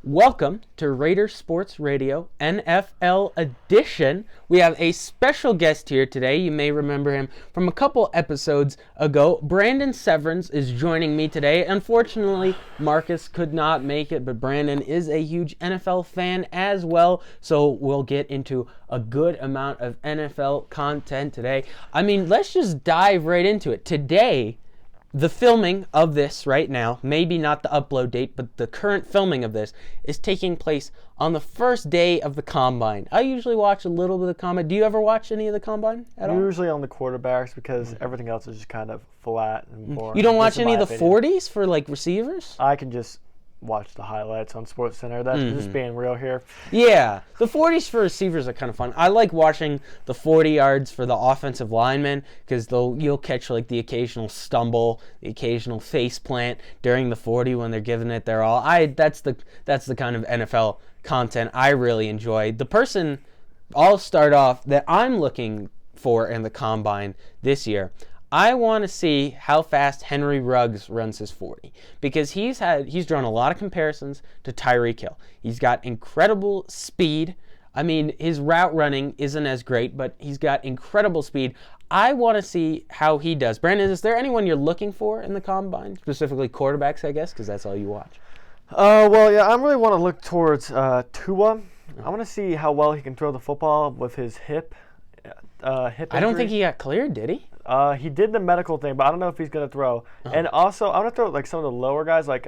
Welcome to Raider Sports Radio NFL Edition. We have a special guest here today. You may remember him from a couple episodes ago. Brandon Sevrens is joining me today. Unfortunately, Marcus could not make it, but Brandon is a huge NFL fan as well, so we'll get into a good amount of NFL content today. Let's just dive right into it. Today, the filming of this right now, maybe not the upload date, but the current filming of this is taking place on the first day of the Combine. I usually watch a little bit of the Combine. Do you ever watch any of the Combine at all? Usually on the quarterbacks because everything else is just kind of flat and boring. You don't watch any of the 40s for receivers? I can just watch the highlights on SportsCenter. That's just being real here. Yeah, the 40s for receivers are kind of fun. I like watching the 40 yards for the offensive linemen because you'll catch the occasional stumble, the occasional face plant during the 40 when they're giving it their all. That's the kind of NFL content I really enjoy. The person I'll start off that I'm looking for in the Combine this year, I want to see how fast Henry Ruggs runs his 40 because he's drawn a lot of comparisons to Tyreek Hill. He's got incredible speed. His route running isn't as great, but he's got incredible speed. I want to see how he does. Brandon, is there anyone you're looking for in the Combine, specifically quarterbacks, I guess, because that's all you watch? I really want to look towards Tua. I want to see how well he can throw the football with his hip injury. I don't think he got cleared, did he? He did the medical thing, but I don't know if he's going to throw. And also, I want to throw some of the lower guys, like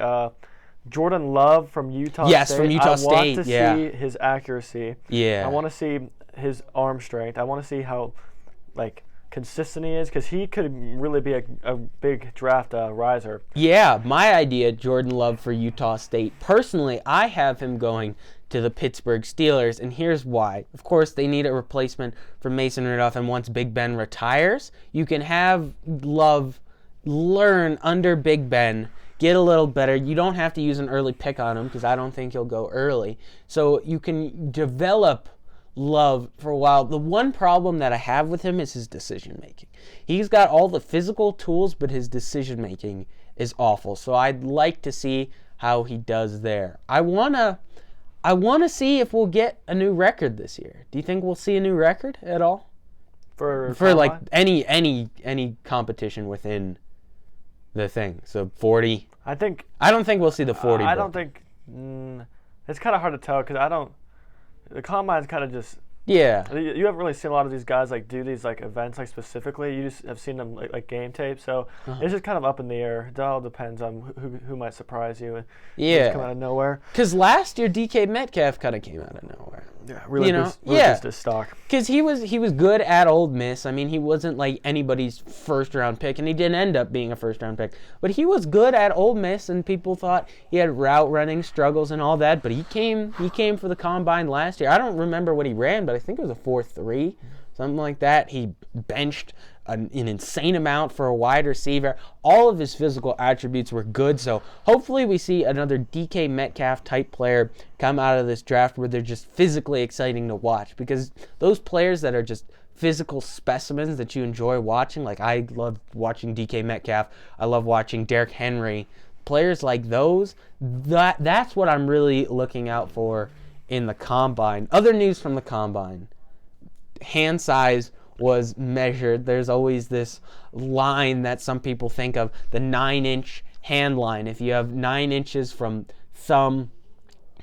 Jordan Love from Utah State. Yes, from Utah State. I want to see his accuracy. Yeah. I want to see his arm strength. I want to see how consistent he is because he could really be a big draft riser. Yeah, my idea, Jordan Love for Utah State. Personally, I have him going to the Pittsburgh Steelers, and here's why. Of course, they need a replacement for Mason Rudolph, and once Big Ben retires, you can have Love learn under Big Ben, get a little better. You don't have to use an early pick on him because I don't think he'll go early. So you can develop Love for a while. The one problem that I have with him is his decision-making. He's got all the physical tools, but his decision-making is awful. So I'd like to see how he does there. I want to see if we'll get a new record this year. Do you think we'll see a new record at all? For any competition within the thing. So 40. I don't think we'll see the 40. I don't think it's kind of hard to tell because the Combine's kind of just. Yeah. You haven't really seen a lot of these guys do these events specifically. You just have seen them like game tape. So it's just kind of up in the air. It all depends on who might surprise you and just come out of nowhere. Because last year DK Metcalf kind of came out of nowhere. Yeah, really boosted his stock. Because he was good at Ole Miss. He wasn't like anybody's first round pick, and he didn't end up being a first round pick. But he was good at Ole Miss, and people thought he had route running struggles and all that. But he came for the Combine last year. I don't remember what he ran, but I think it was a 4.3, something like that. He benched an insane amount for a wide receiver. All of his physical attributes were good, so hopefully we see another DK Metcalf type player come out of this draft where they're just physically exciting to watch, because those players that are just physical specimens that you enjoy watching, like I love watching DK Metcalf, I love watching Derrick Henry, players like those, that's what I'm really looking out for in the Combine. Other news from the Combine: hand size was measured. There's always this line that some people think of, the 9-inch hand line. If you have 9 inches from thumb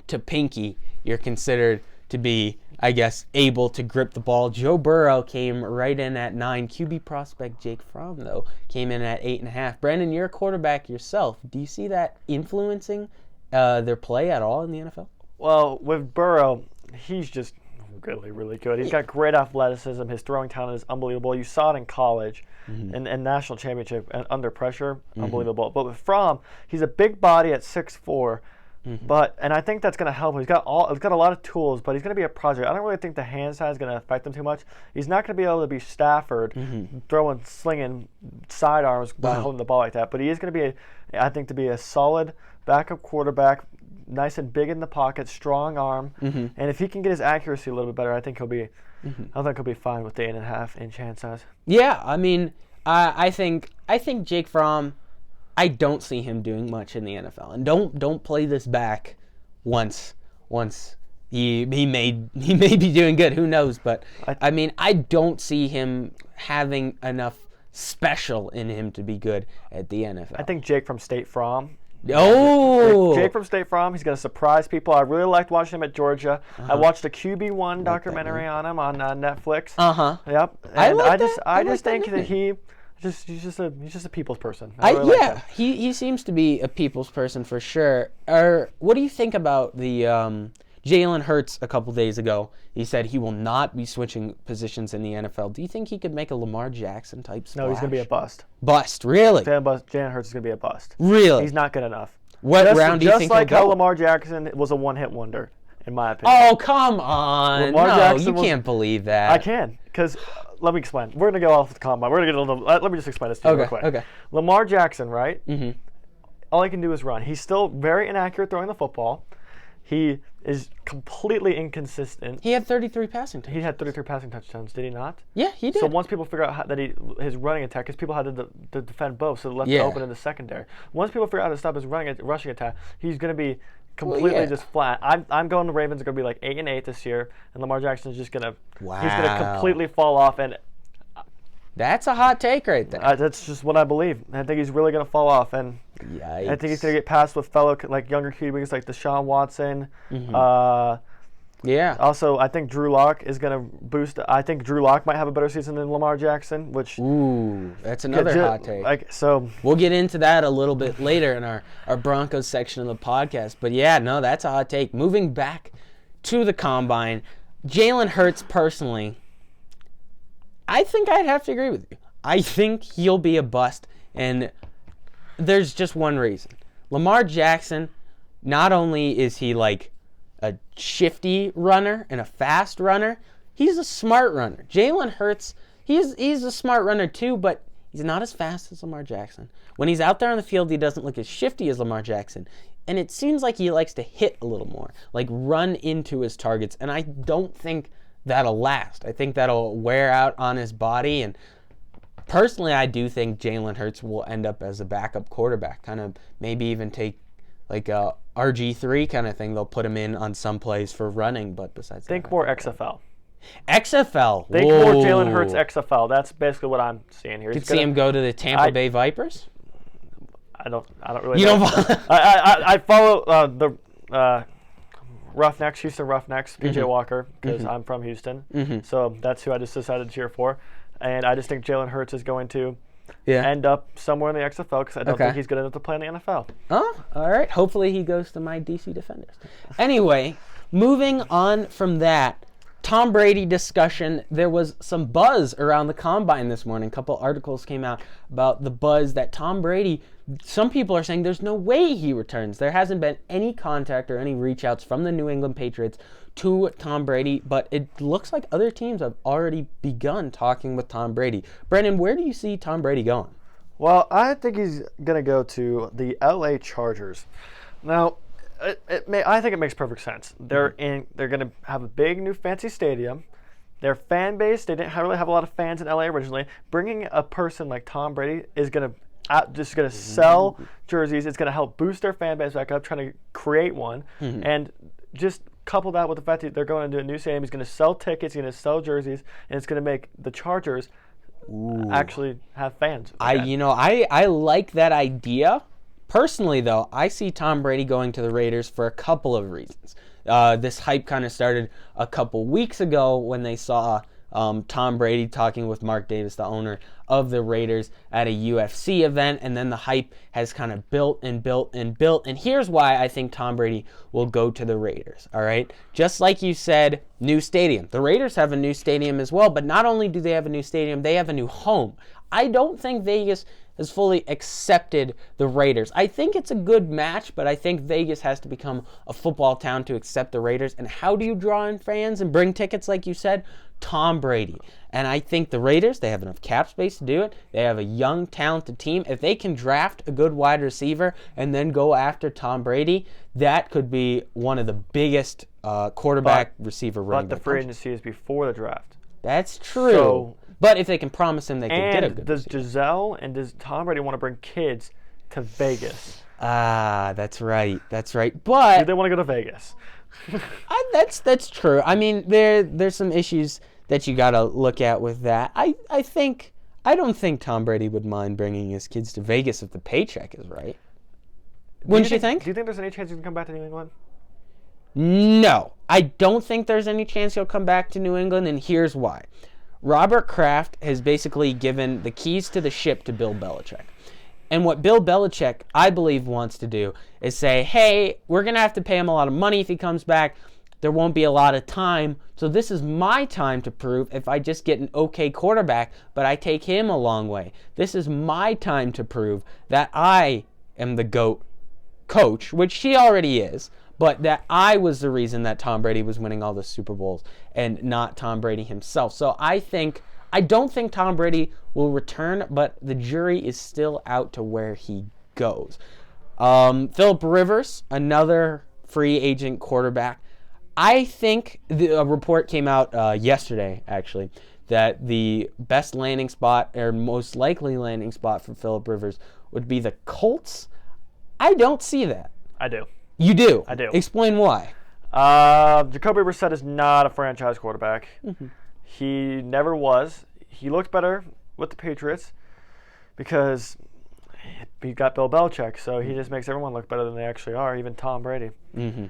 to pinky, you're considered to be, I guess, able to grip the ball. Joe Burrow came right in at 9. QB prospect Jake Fromm, though, came in at 8.5. Brandon, you're a quarterback yourself. Do you see that influencing their play at all in the NFL? Well, with Burrow, he's just really, really good. He's got great athleticism. His throwing talent is unbelievable. You saw it in college and national championship and under pressure, unbelievable. But with Fromm, he's a big body at 6'4", and I think that's going to help him. He's got a lot of tools, but he's going to be a project. I don't really think the hand size is going to affect him too much. He's not going to be able to be Stafford, slinging sidearms by holding the ball like that. But he is going to be a solid backup quarterback, nice and big in the pocket, strong arm, and if he can get his accuracy a little bit better, I think he'll be fine with the 8.5-inch hand size. Yeah, I think Jake Fromm, I don't see him doing much in the NFL, and don't play this back once he may be doing good. Who knows? But I mean, I don't see him having enough special in him to be good at the NFL. I think Jake from State Farm. Oh, Jake from State Farm. He's going to surprise people. I really liked watching him at Georgia. I watched a QB1 documentary on him on Netflix. Yep. And I just think that he's just a people's person. He seems to be a people's person for sure. What do you think about the Jalen Hurts a couple days ago? He said he will not be switching positions in the NFL. Do you think he could make a Lamar Jackson type splash? No, he's going to be a bust. Bust, really? Jalen Hurts is going to be a bust. Really? He's not good enough. What round do you think he'll go? Just like how Lamar Jackson was a one-hit wonder, in my opinion. Oh, come on. You can't believe that. I can, because let me explain. We're going to go off the combine. We're going to get a little. Let me just explain this to you real quick. Okay. Lamar Jackson, right? Mm-hmm. All he can do is run. He's still very inaccurate throwing the football. He is completely inconsistent. He had 33 passing touchdowns. He had 33 passing touchdowns, did he not? Yeah, he did. So once people figure out that his running attack, because people had to defend both, so they left it open in the secondary. Once people figure out how to stop his rushing attack, he's going to be completely just flat. I'm going the Ravens are going to be like 8-8 this year, and Lamar Jackson is just going to he's going to completely fall off. And that's a hot take right there. That's just what I believe. I think he's really going to fall off, and yikes. I think he's going to get passed with fellow younger QBs like Deshaun Watson. Yeah. Also, I think Drew Lock is going to boost. I think Drew Lock might have a better season than Lamar Jackson, which that's another hot take. So we'll get into that a little bit later in our Broncos section of the podcast. But yeah, no, that's a hot take. Moving back to the combine, Jalen Hurts personally, I think I'd have to agree with you. I think he'll be a bust, and there's just one reason. Lamar Jackson, not only is he like a shifty runner and a fast runner, he's a smart runner. Jalen Hurts, he's a smart runner too, but he's not as fast as Lamar Jackson. When he's out there on the field, he doesn't look as shifty as Lamar Jackson. And it seems like he likes to hit a little more, like run into his targets. And I don't think that'll last. I think that'll wear out on his body. And personally, I do think Jalen Hurts will end up as a backup quarterback, kind of maybe even take like a RG3 kind of thing. They'll put him in on some plays for running, but besides that, think more XFL. XFL. Think more Jalen Hurts XFL. That's basically what I'm seeing here. Could see him go to the Tampa Bay Vipers? I don't really know. I follow the Roughnecks, Houston Roughnecks, PJ Walker, because I'm from Houston. So that's who I just decided to cheer for. And I just think Jalen Hurts is going to end up somewhere in the XFL because I don't think he's good enough to play in the NFL. Oh, all right. Hopefully he goes to my DC Defenders. Anyway, moving on from that, Tom Brady discussion. There was some buzz around the combine this morning. A couple articles came out about the buzz that Tom Brady, some people are saying there's no way he returns. There hasn't been any contact or any reach outs from the New England Patriots to Tom Brady, but it looks like other teams have already begun talking with Tom Brady. Brandon, where do you see Tom Brady going? Well, I think he's going to go to the LA Chargers. Now, I think it makes perfect sense. They're going to have a big new fancy stadium. Their fan base, they didn't really have a lot of fans in LA originally. Bringing a person like Tom Brady is going to sell jerseys. It's going to help boost their fan base back up, trying to create one. And just couple that with the fact that they're going into a new stadium. He's going to sell tickets, he's going to sell jerseys, and it's going to make the Chargers actually have fans. I like that idea. Personally, though, I see Tom Brady going to the Raiders for a couple of reasons. This hype kind of started a couple weeks ago when they saw Tom Brady talking with Mark Davis, the owner of the Raiders, at a UFC event, and then the hype has kind of built and built and built. And here's why I think Tom Brady will go to the Raiders, all right? Just like you said, new stadium. The Raiders have a new stadium as well, but not only do they have a new stadium, they have a new home. I don't think Vegas has fully accepted the Raiders. I think it's a good match, but I think Vegas has to become a football town to accept the Raiders. And how do you draw in fans and bring tickets, like you said? Tom Brady. And I think the Raiders, they have enough cap space to do it. They have a young, talented team. If they can draft a good wide receiver and then go after Tom Brady, that could be one of the biggest quarterback receiver running. But the free agency is before the draft. That's true. But if they can promise him they can get a good receiver. Does Giselle and does Tom Brady want to bring kids to Vegas? That's right. That's right. But they want to go to Vegas. that's true. I mean, there's some issues that you got to look at with that. I don't think Tom Brady would mind bringing his kids to Vegas if the paycheck is right. Wouldn't you think? Do you think there's any chance he can come back to New England? No, I don't think there's any chance he'll come back to New England, and here's why. Robert Kraft has basically given the keys to the ship to Bill Belichick. And what Bill Belichick, I believe, wants to do is say, hey, we're going to have to pay him a lot of money if he comes back. There won't be a lot of time. So this is my time to prove if I just get an okay quarterback, but I take him a long way. This is my time to prove that I am the GOAT coach, which he already is, but that I was the reason that Tom Brady was winning all the Super Bowls and not Tom Brady himself. So I don't think Tom Brady will return, but the jury is still out to where he goes. Phillip Rivers, another free agent quarterback. I think a report came out yesterday, actually, that the best landing spot, or most likely landing spot for Phillip Rivers would be the Colts. I don't see that. I do. You do? I do. Explain why. Jacoby Brissett is not a franchise quarterback. Mm-hmm. He never was. He looked better with the Patriots because he got Bill Belichick, so he just makes everyone look better than they actually are, even Tom Brady. Mm-hmm.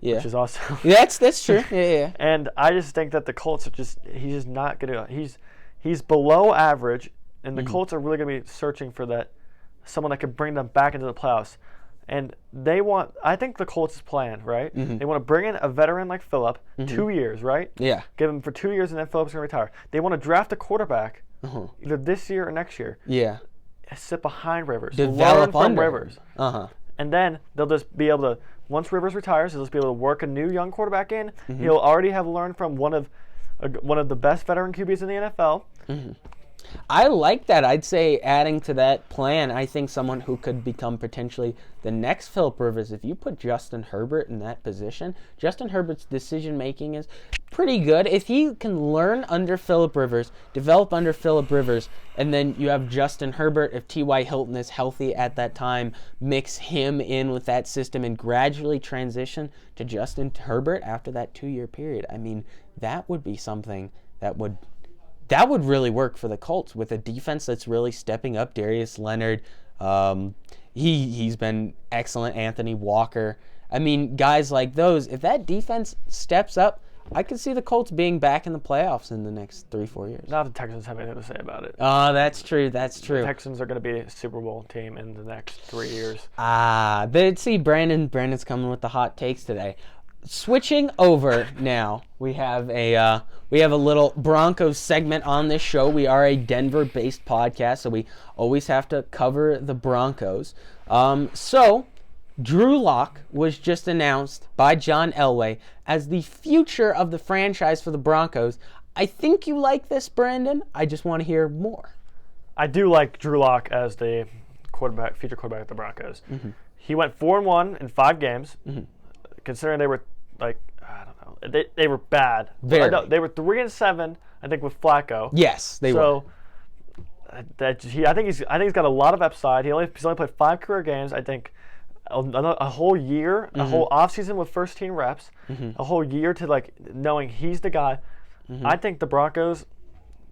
Yeah. Which is awesome. That's true. Yeah. And I just think that the Colts are he's just not going to, he's below average, and the Colts are really going to be searching for someone that could bring them back into the playoffs. And I think the Colts' plan, right? Mm-hmm. They want to bring in a veteran like Phillip, 2 years, right? Yeah. Give him for 2 years, and then Phillip's going to retire. They want to draft a quarterback either this year or next year. Yeah. Sit behind Rivers. Develop learn from under Rivers. Uh-huh. And then they'll just be able to, once Rivers retires, they'll just be able to work a new young quarterback in. Mm-hmm. He'll already have learned from one of the best veteran QBs in the NFL. Mm-hmm. I like that. I'd say adding to that plan, I think someone who could become potentially the next Phillip Rivers, if you put Justin Herbert in that position, Justin Herbert's decision-making is pretty good. If he can learn under Phillip Rivers, develop under Phillip Rivers, and then you have Justin Herbert, if T.Y. Hilton is healthy at that time, mix him in with that system and gradually transition to Justin Herbert after that 2-year period. I mean, that would be something that would really work for the Colts with a defense that's really stepping up. Darius Leonard, he's been excellent. Anthony Walker. I mean, guys like those, if that defense steps up, I could see the Colts being back in the playoffs in the next 3-4 years. Not the Texans have anything to say about it. Oh, that's true. That's true. The Texans are going to be a Super Bowl team in the next 3 years. See, Brandon's coming with the hot takes today. Switching over now, we have a little Broncos segment on this show. We are a Denver-based podcast, so we always have to cover the Broncos. So Drew Lock was just announced by John Elway as the future of the franchise for the Broncos. I think you like this, Brandon. I just want to hear more. I do like Drew Lock as the future quarterback of the Broncos. Mm-hmm. He went 4-1 in 5 games, considering they were I don't know, they were bad. Very. They were 3-7, I think, with Flacco. Yes, they were. I think he's got a lot of upside. He's only played 5 career games. I think a whole year, a whole offseason with first team reps, a whole year to knowing he's the guy. I think the Broncos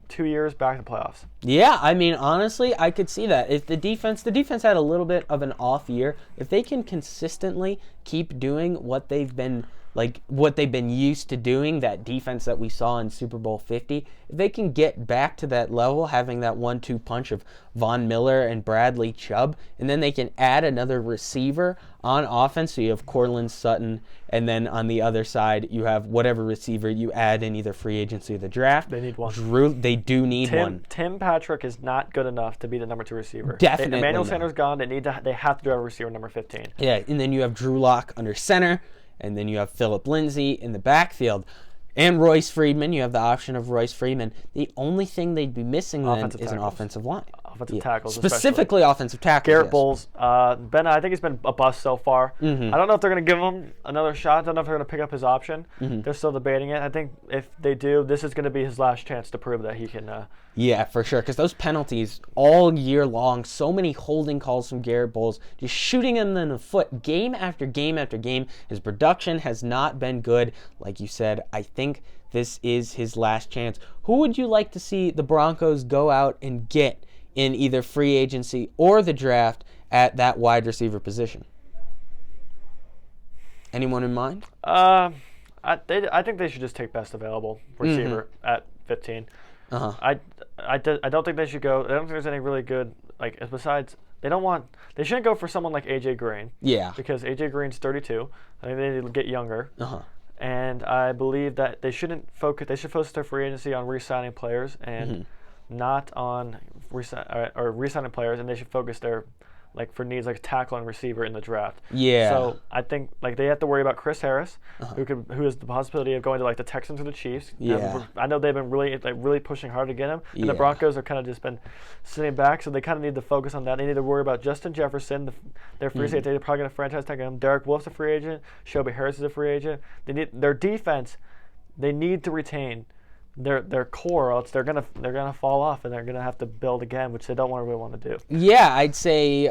2 years back in the playoffs. Yeah, I mean, honestly, I could see that. If the defense had a little bit of an off year, if they can consistently keep doing what they've been used to doing, that defense that we saw in Super Bowl 50, if they can get back to that level, having that 1-2 punch of Von Miller and Bradley Chubb, and then they can add another receiver on offense, so you have Courtland Sutton, and then on the other side, you have whatever receiver you add in either free agency or the draft. They need one. They do need one. Tim Patrick is not good enough to be the number 2 receiver. Definitely Emmanuel not. Sanders gone. They have to do a receiver number 15. Yeah, and then you have Drew Lock under center, and then you have Phillip Lindsay in the backfield. And Royce Freeman. You have the option of Royce Freeman. The only thing they'd be missing then is an offensive line. offensive tackles, especially. Specifically offensive tackles. Garrett yes. Bowles, Ben, I think he's been a bust so far. Mm-hmm. I don't know if they're going to give him another shot. I don't know if they're going to pick up his option. Mm-hmm. They're still debating it. I think if they do, this is going to be his last chance to prove that he can. Yeah, for sure. Because those penalties all year long, so many holding calls from Garrett Bowles, just shooting him in the foot game after game after game. His production has not been good. Like you said, I think this is his last chance. Who would you like to see the Broncos go out and get in either free agency or the draft at that wide receiver position? Anyone in mind? I think they should just take best available receiver at 15. Uh-huh. I don't think they should go. I don't think there's any really good, like, besides, they shouldn't go for someone like A.J. Green. Yeah. Because A.J. Green's 32. I think they need to get younger. Uh-huh. And I believe that they should focus their free agency on re-signing players and not on re-signing players, and they should focus their, like, for needs like tackle and receiver in the draft. Yeah. So I think, like, they have to worry about Chris Harris, who has the possibility of going to, like, the Texans or the Chiefs. Yeah. I know they've been really pushing hard to get him, and the Yeah. Broncos are kind of just been sitting back, so they kind of need to focus on that. They need to worry about Justin Jefferson, their free safety. They're probably going to franchise tag him. Derek Wolf's a free agent. Shelby Harris is a free agent. They need their defense. They need to retain their core, or else they're gonna fall off, and they're gonna have to build again, which they don't really want to do. Yeah, I'd say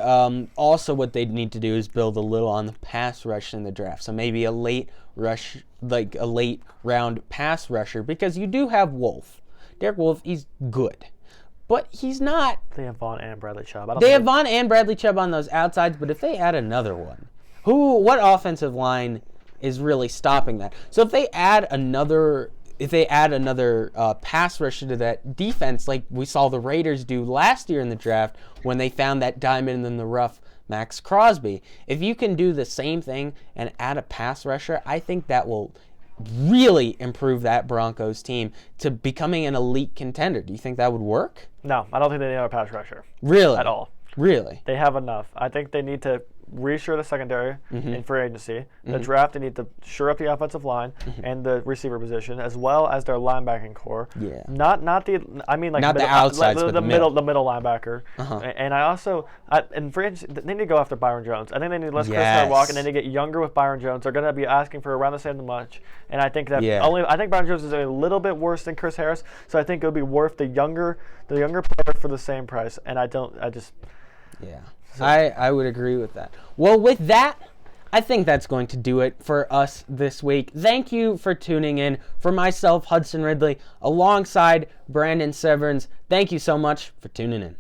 also what they'd need to do is build a little on the pass rush in the draft. So maybe a late rush, like a late round pass rusher, because you do have Wolf. Derek Wolf, he's good, but he's not. They have Vaughn and Bradley Chubb. They have Vaughn and Bradley Chubb on those outsides, but if they add another one, what offensive line is really stopping that? So if they add another pass rusher to that defense, like we saw the Raiders do last year in the draft when they found that diamond in the rough, Max Crosby. If you can do the same thing and add a pass rusher, I think that will really improve that Broncos team to becoming an elite contender. Do you think that would work? No, I don't think they need a pass rusher. Really? At all. Really? They have enough. I think they need to reassure the secondary in free agency. The draft, they need to shore up the offensive line and the receiver position, as well as their linebacking core. Yeah. Not the outsides, but the middle linebacker. And I also in free agency, they need to go after Byron Jones. I think they need less Chris Carter, and they need to get younger with Byron Jones. They're going to be asking for around the same much, and I think that I think Byron Jones is a little bit worse than Chris Harris, so I think it would be worth the younger player for the same price. And Yeah. I would agree with that. Well, with that, I think that's going to do it for us this week. Thank you for tuning in. For myself, Hudson Ridley, alongside Brandon Sevrens, thank you so much for tuning in.